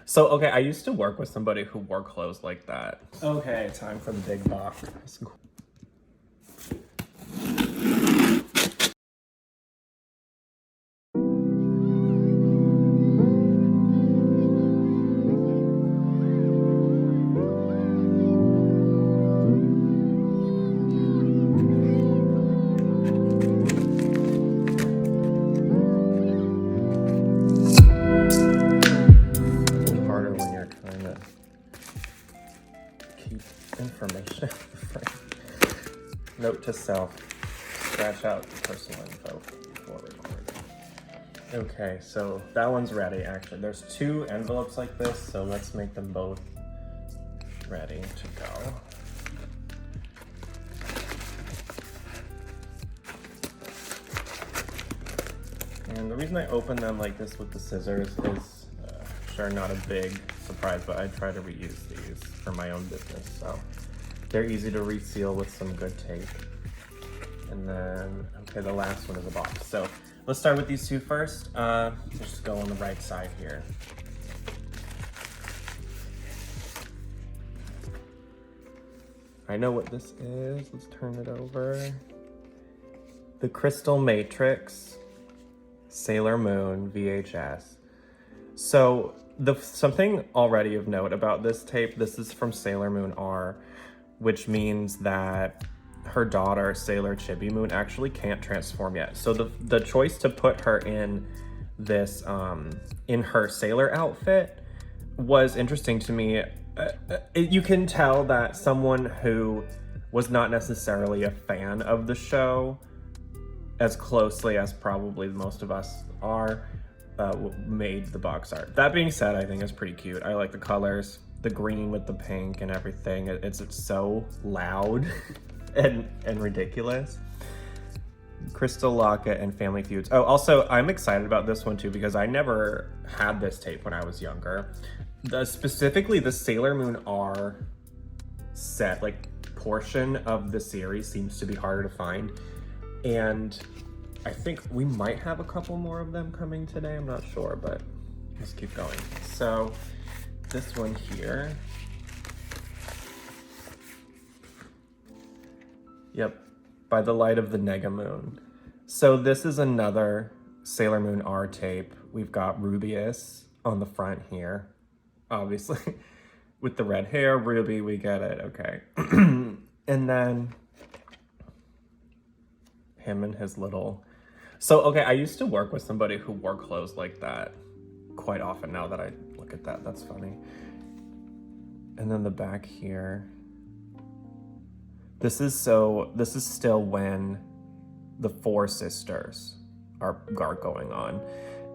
So, okay, I used to work with somebody who wore clothes like that. Okay, time for the big box. Harder when you're trying to keep information. Note to self, scratch out personal info before recording. Okay, so that one's ready actually. There's 2 envelopes like this, so let's make them both ready to go. And the reason I open them like this with the scissors is, sure, not a big surprise, but I try to reuse these for my own business, so they're easy to reseal with some good tape. And then, okay, the last one is a box. So let's start with these 2 first. Just go on the right side here. I know what this is. Let's turn it over. The Crystal Matrix Sailor Moon VHS. So something already of note about this tape, this is from Sailor Moon R, which means that her daughter, Sailor Chibi Moon, actually can't transform yet. So the choice to put her in this, in her sailor outfit was interesting to me. You can tell that someone who was not necessarily a fan of the show as closely as probably most of us are, made the box art. That being said, I think it's pretty cute. I like the colors, the green with the pink and everything. It's so loud and ridiculous. Crystal Locket and Family Feuds. Oh, also, I'm excited about this one too because I never had this tape when I was younger. Specifically, the Sailor Moon R set, like, portion of the series seems to be harder to find. And I think we might have a couple more of them coming today. I'm not sure, but let's keep going. So this one here. Yep, By the Light of the Nega Moon. So this is another Sailor Moon R tape. We've got Rubius on the front here, obviously. With the red hair, Ruby, we get it, okay. And then him and his little... So, okay, I used to work with somebody who wore clothes like that quite often. Now that I look at that, that's funny. And then the back here. This is still when the 4 sisters are going on.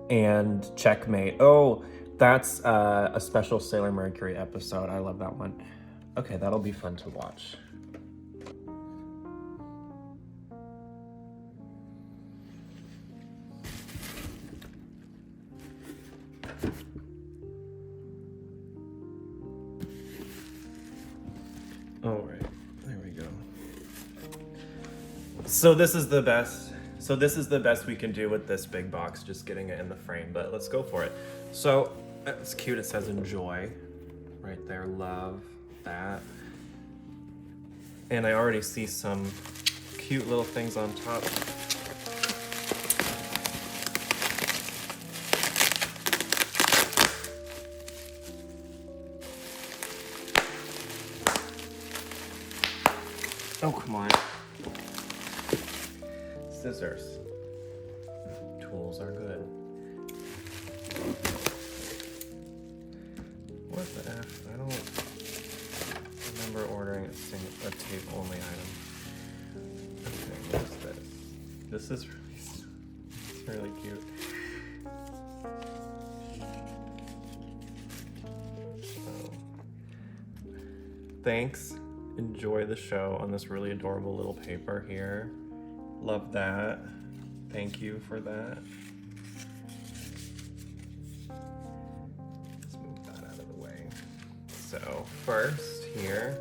And Checkmate. Oh, that's a special Sailor Mercury episode. I love that one. Okay, that'll be fun to watch. All right, there we go. So this is the best we can do with this big box, just getting it in the frame, but let's go for it. So it's cute, it says enjoy right there, love that. And I already see some cute little things on top. Oh, come on. Scissors. Tools are good. What the F? I don't remember ordering a tape only item. Okay, what's this? This is really cute. Oh. Thanks. Enjoy the show on this really adorable little paper here. Love that. Thank you for that. Let's move that out of the way. So first here,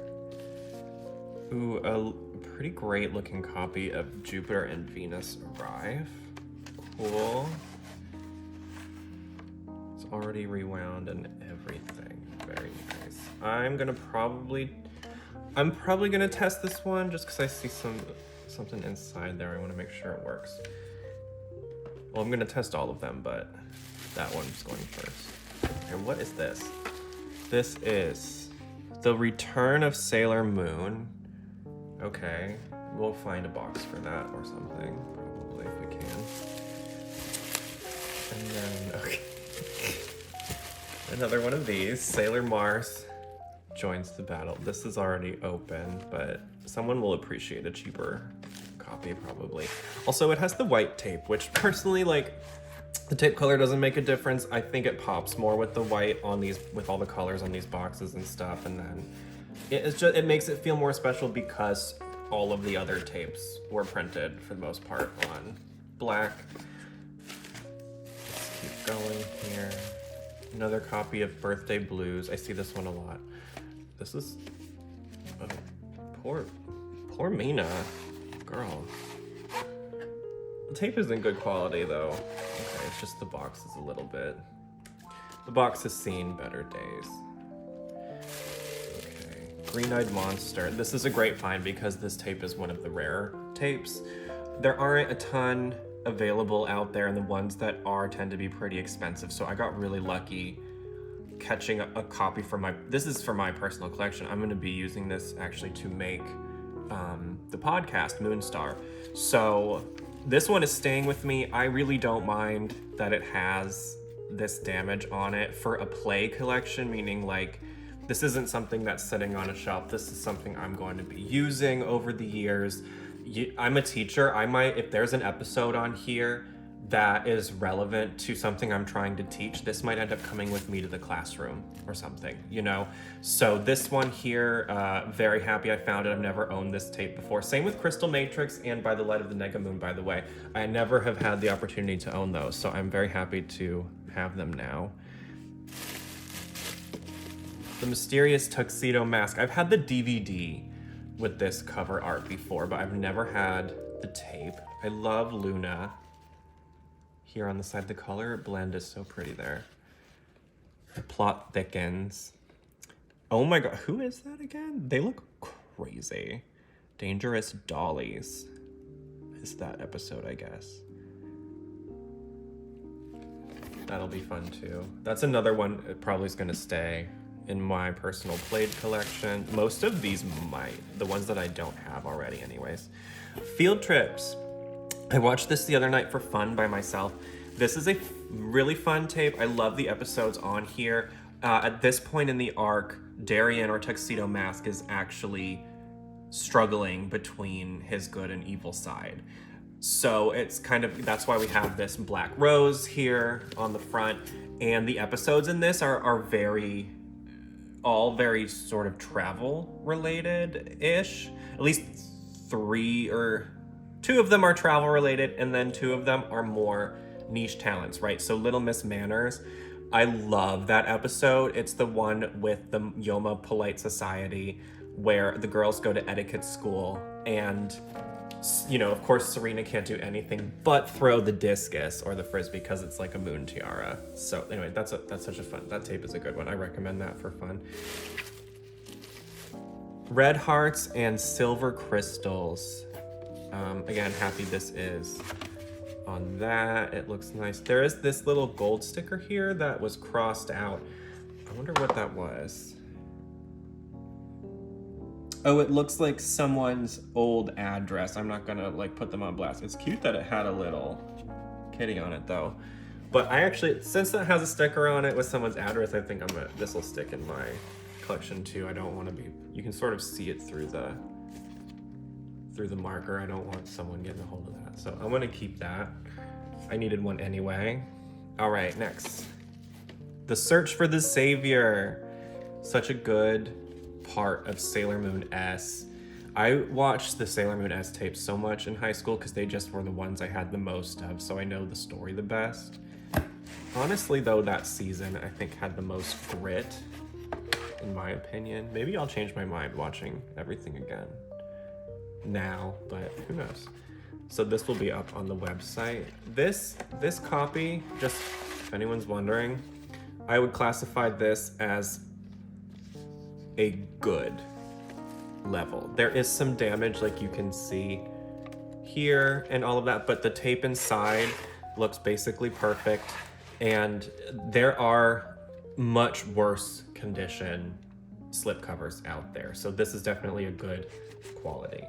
ooh, a pretty great looking copy of Jupiter and Venus Arrive. Cool. It's already rewound and everything. I'm probably gonna test this one just because I see something inside there. I want to make sure it works. Well, I'm gonna test all of them, but that one's going first. And what is this? This is the Return of Sailor Moon. Okay, we'll find a box for that or something, probably if we can. And then, okay. Another one of these, Sailor Mars joins the battle. This is already open, but someone will appreciate a cheaper copy probably. Also, it has the white tape, which personally, like, the tape color doesn't make a difference. I think it pops more with the white on these, with all the colors on these boxes and stuff, and then it makes it feel more special because all of the other tapes were printed for the most part on black. Let's keep going here. Another copy of Birthday Blues. I see this one a lot. This is, oh, poor Mina, girl. The tape is in good quality though. Okay, it's just the box is a little bit. The box has seen better days. Okay, Green-Eyed Monster. This is a great find because this tape is one of the rare tapes. There aren't a ton available out there, and the ones that are tend to be pretty expensive. So I got really lucky catching a copy for this is for my personal collection. I'm gonna be using this actually to make the podcast Moonstar. So this one is staying with me. I really don't mind that it has this damage on it for a play collection, meaning like this isn't something that's sitting on a shelf. This is something I'm going to be using over the years. I'm a teacher. I might, if there's an episode on here that is relevant to something I'm trying to teach, this might end up coming with me to the classroom or something, you know? So this one here, very happy I found it. I've never owned this tape before. Same with Crystal Matrix and By the Light of the Nega Moon, by the way. I never have had the opportunity to own those, so I'm very happy to have them now. The Mysterious Tuxedo Mask. I've had the DVD with this cover art before, but I've never had the tape. I love Luna. Here on the side, the color blend is so pretty there. The plot thickens. Oh my god, who is that again? They look crazy. Dangerous Dollies is that episode, I guess. That'll be fun too. That's another one that probably is gonna stay in my personal played collection. Most of these might, the ones that I don't have already anyways. Field Trips. I watched this the other night for fun by myself. This is a really fun tape. I love the episodes on here. At this point in the arc, Darien, or Tuxedo Mask, is actually struggling between his good and evil side. So it's kind of, that's why we have this black rose here on the front. And the episodes in this are all very sort of travel related-ish. At least 3 or 2 of them are travel related, and then 2 of them are more niche talents, right? So Little Miss Manners, I love that episode. It's the one with the Yoma Polite Society where the girls go to etiquette school, and you know, of course, Serena can't do anything but throw the discus or the frisbee because it's like a moon tiara. So anyway, that's such a fun, that tape is a good one. I recommend that for fun. Red Hearts and Silver Crystals. Again, happy this is on that. It looks nice. There is this little gold sticker here that was crossed out. I wonder what that was. Oh, it looks like someone's old address. I'm not gonna like put them on blast. It's cute that it had a little kitty on it though. But I actually, since that has a sticker on it with someone's address, I think this will stick in my collection too. I don't want to be, you can sort of see it through the marker. I don't want someone getting a hold of that. So I'm gonna keep that. I needed one anyway. All right, next. The Search for the Savior. Such a good part of Sailor Moon S. I watched the Sailor Moon S tapes so much in high school because they just were the ones I had the most of, so I know the story the best. Honestly though, that season I think had the most grit, in my opinion. Maybe I'll change my mind watching everything again now, but who knows. So this will be up on the website. This copy, just if anyone's wondering, I would classify this as a good level. There is some damage, like you can see here and all of that, but the tape inside looks basically perfect, and there are much worse condition slipcovers out there, so this is definitely a good quality.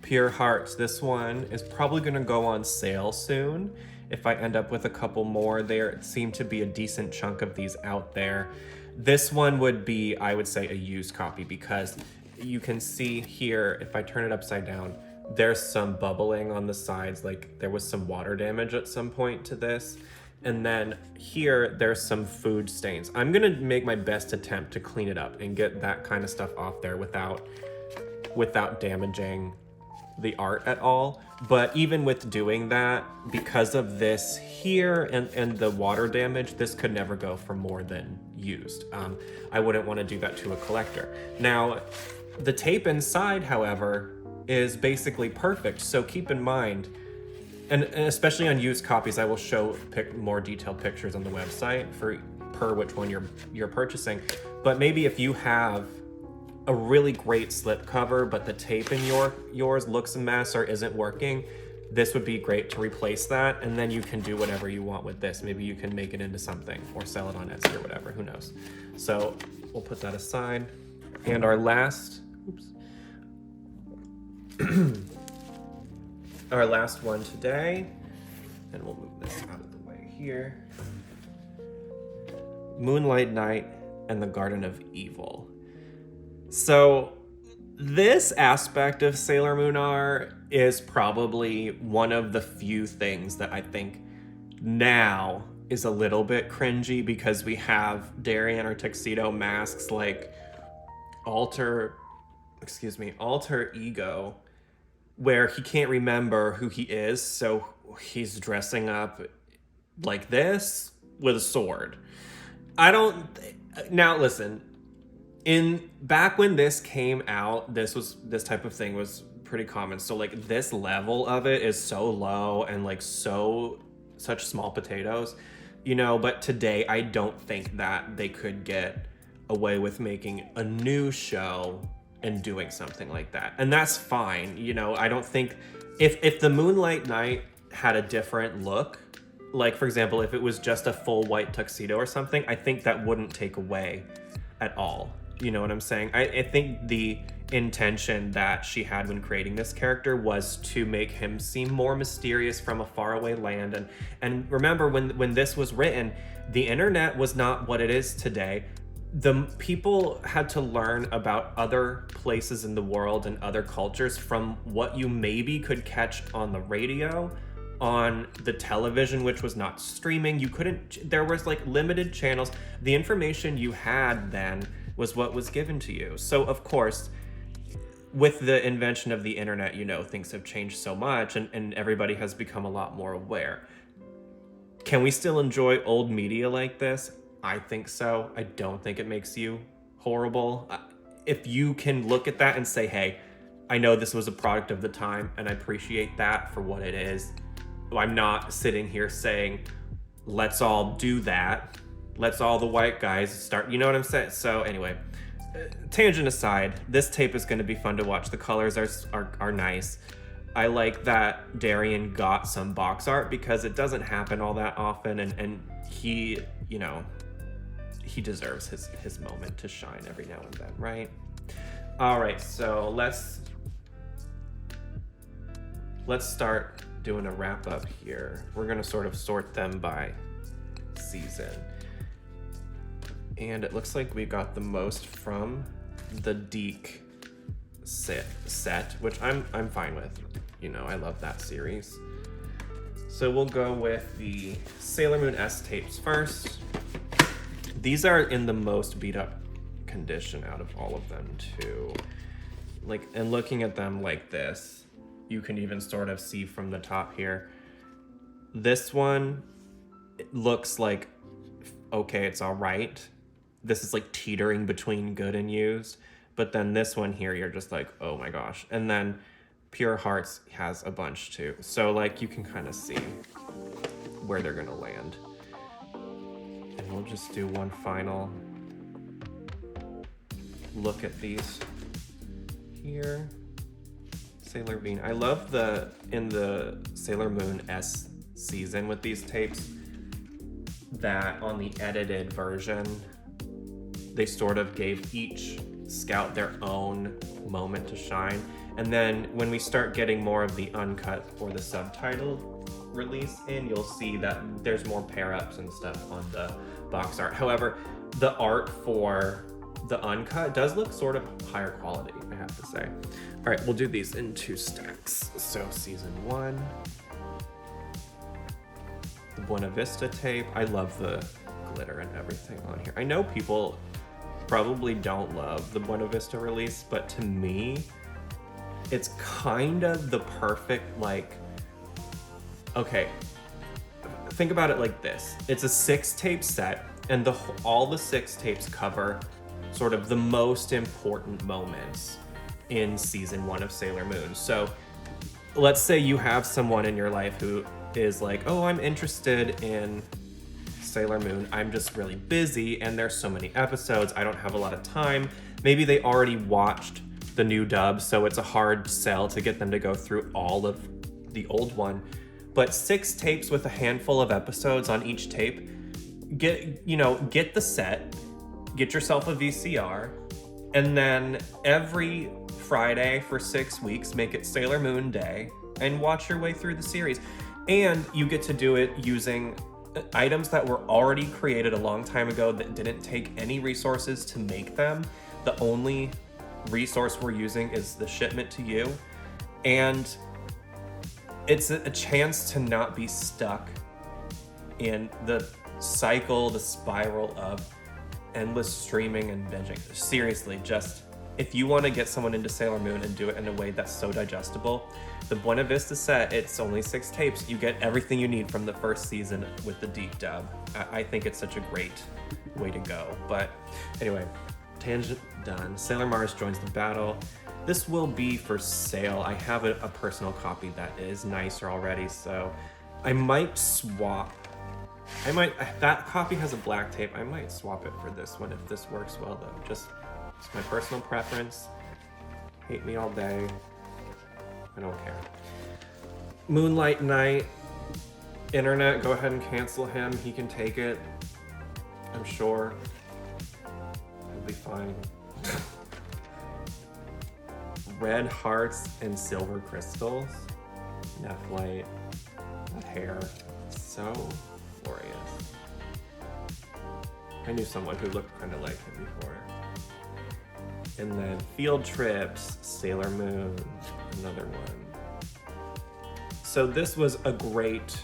Pure Hearts, this one is probably going to go on sale soon. If I end up with a couple more, there seem to be a decent chunk of these out there. This one would be, I would say, a used copy, because you can see here, if I turn it upside down, there's some bubbling on the sides, like there was some water damage at some point to this. And then here, there's some food stains. I'm gonna make my best attempt to clean it up and get that kind of stuff off there without damaging the art at all. But even with doing that, because of this here and the water damage, this could never go for more than used. I wouldn't want to do that to a collector. Now, the tape inside, however, is basically perfect. So keep in mind, and especially on used copies, I will show more detailed pictures on the website per which one you're purchasing. But maybe if you have a really great slip cover, but the tape in yours looks a mess or isn't working, this would be great to replace that, and then you can do whatever you want with this. Maybe you can make it into something or sell it on Etsy or whatever, who knows. So we'll put that aside. And our last, our last one today, and we'll move this out of the way here. Moonlight Night and the Garden of Evil. So this aspect of Sailor Moon art is probably one of the few things that I think now is a little bit cringy, because we have Darien or Tuxedo masks like Alter Ego, where he can't remember who he is, so he's dressing up like this with a sword. Now listen, back when this came out, this type of thing was pretty common. So like this level of it is so low and like such small potatoes, but today I don't think that they could get away with making a new show and doing something like that. And that's fine. I don't think if the Moonlight Night had a different look, like for example, if it was just a full white tuxedo or something, I think that wouldn't take away at all. You know what I'm saying? I think the intention that she had when creating this character was to make him seem more mysterious from a faraway land. And remember, when this was written, the internet was not what it is today. The people had to learn about other places in the world and other cultures from what you maybe could catch on the radio, on the television, which was not streaming. There was like limited channels. The information you had then was what was given to you. So of course, with the invention of the internet, things have changed so much, and everybody has become a lot more aware. Can we still enjoy old media like this? I think so. I don't think it makes you horrible. If you can look at that and say, hey, I know this was a product of the time and I appreciate that for what it is. I'm not sitting here saying, let's all do that. Let's all the white guys start, you know what I'm saying? So anyway, tangent aside, this tape is going to be fun to watch. The colors are nice. I like that Darien got some box art, because it doesn't happen all that often, and he, he deserves his moment to shine every now and then, right? All right, so let's start doing a wrap up here. We're gonna sort of sort them by season. And it looks like we got the most from the Deke set, which I'm fine with. I love that series. So we'll go with the Sailor Moon S tapes first. These are in the most beat up condition out of all of them too. And looking at them like this, you can even sort of see from the top here. This one, it looks like, okay, it's all right. This is like teetering between good and used. But then this one here, you're just like, oh my gosh. And then Pure Hearts has a bunch too. So you can kind of see where they're gonna land. And we'll just do one final look at these here. Sailor Bean. I love in the Sailor Moon S season with these tapes, that on the edited version, they sort of gave each scout their own moment to shine. And then when we start getting more of the uncut or the subtitled release in, you'll see that there's more pair-ups and stuff on the box art. However, the art for the uncut does look sort of higher quality, I have to say. All right, we'll do these in 2 stacks. So season 1, the Buena Vista tape. I love the glitter and everything on here. I know people probably don't love the Buena Vista release, but to me, it's kind of the perfect, like, okay, think about it like this. It's a 6-tape set, and all the 6 tapes cover sort of the most important moments in season 1 of Sailor Moon. So let's say you have someone in your life who is like, oh, I'm interested in Sailor Moon. I'm just really busy and there's so many episodes. I don't have a lot of time. Maybe they already watched the new dub, so it's a hard sell to get them to go through all of the old one. But 6 tapes with a handful of episodes on each tape, get the set, get yourself a VCR, and then every Friday for 6 weeks, make it Sailor Moon Day and watch your way through the series. And you get to do it using items that were already created a long time ago that didn't take any resources to make them. The only resource we're using is the shipment to you. And it's a chance to not be stuck in the cycle, the spiral of endless streaming and binging. Seriously, just if you want to get someone into Sailor Moon and do it in a way that's so digestible, the Buena Vista set, it's only 6 tapes. You get everything you need from the first season with the deep dub. I think it's such a great way to go. But anyway, tangent done. Sailor Mars joins the battle. This will be for sale. I have a personal copy that is nicer already, so I might swap. That copy has a black tape. I might swap it for this one if this works well though. Just, it's my personal preference. Hate me all day. I don't care. Moonlight Knight. Internet, go ahead and cancel him. He can take it. I'm sure. He'll be fine. Red hearts and silver crystals. Nephlite. That hair. So glorious. I knew someone who looked kind of like him before. And then Field Trips, Sailor Moon, another one. So this was a great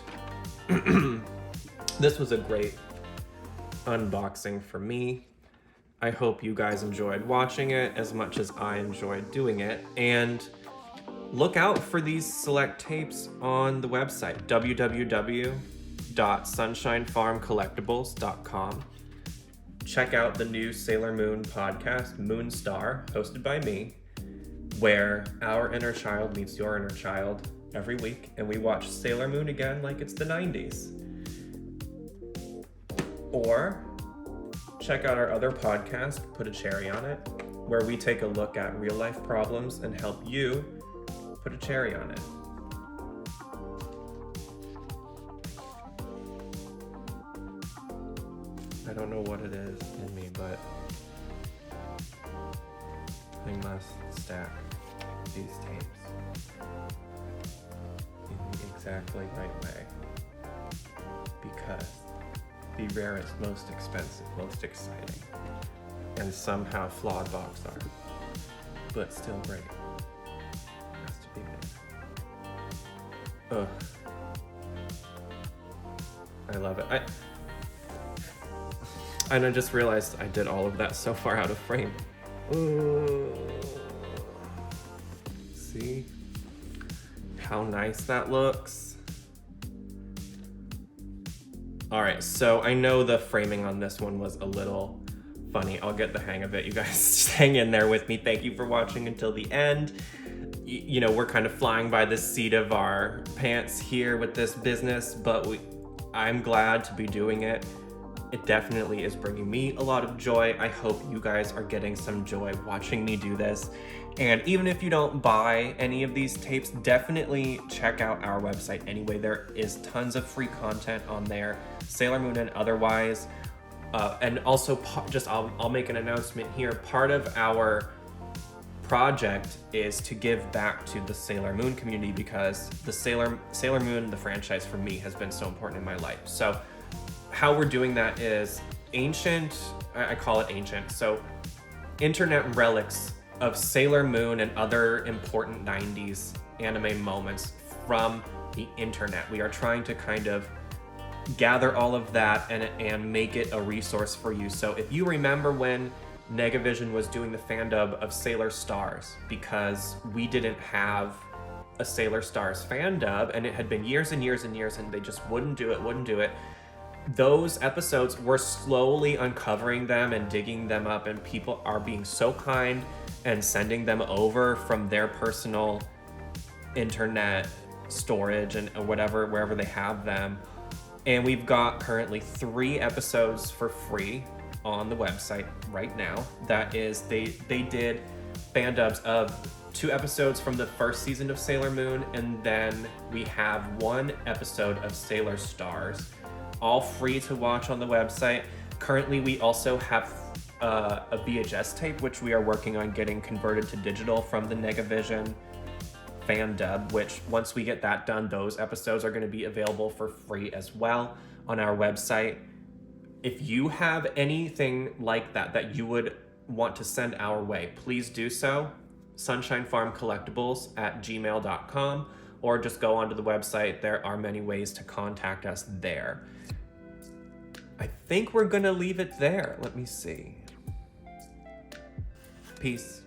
unboxing for me. I hope you guys enjoyed watching it as much as I enjoyed doing it. And look out for these select tapes on the website, www.sunshinefarmcollectibles.com. Check out the new Sailor Moon podcast, Moonstar, hosted by me, where our inner child meets your inner child every week, and we watch Sailor Moon again like it's the 90s. Or check out our other podcast, Put a Cherry on It, where we take a look at real life problems and help you put a cherry on it. I don't know what it is in me, but I must stack these tapes in the exactly right way, because the rarest, most expensive, most exciting, and somehow flawed box art, but still great, has to be made. Ugh. I love it. And I just realized I did all of that so far out of frame. See how nice that looks? All right, so I know the framing on this one was a little funny. I'll get the hang of it. You guys just hang in there with me. Thank you for watching until the end. You know, we're kind of flying by the seat of our pants here with this business, but I'm glad to be doing it. It definitely is bringing me a lot of joy. I hope you guys are getting some joy watching me do this. And even if you don't buy any of these tapes, definitely check out our website anyway. There is tons of free content on there, Sailor Moon and otherwise. And also, I'll make an announcement here. Part of our project is to give back to the Sailor Moon community, because the Sailor Moon, the franchise, for me has been so important in my life. So how we're doing that is I call it ancient, so internet relics of Sailor Moon and other important 90s anime moments from the internet. We are trying to kind of gather all of that and make it a resource for you. So if you remember when Negavision was doing the fan dub of Sailor Stars, because we didn't have a Sailor Stars fan dub, and it had been years and years and years, and they just wouldn't do it. Those episodes, we're slowly uncovering them and digging them up, and people are being so kind and sending them over from their personal internet storage and whatever, wherever they have them. And we've got currently 3 episodes for free on the website right now. That is, they did fan dubs of 2 episodes from the first season of Sailor Moon, and then we have 1 episode of Sailor Stars, all free to watch on the website. Currently, we also have a VHS tape, which we are working on getting converted to digital from the Negavision fan dub, which once we get that done, those episodes are going to be available for free as well on our website. If you have anything like that you would want to send our way, please do so. sunshinefarmcollectibles@gmail.com, or just go onto the website. There are many ways to contact us there. I think we're gonna leave it there. Let me see. Peace.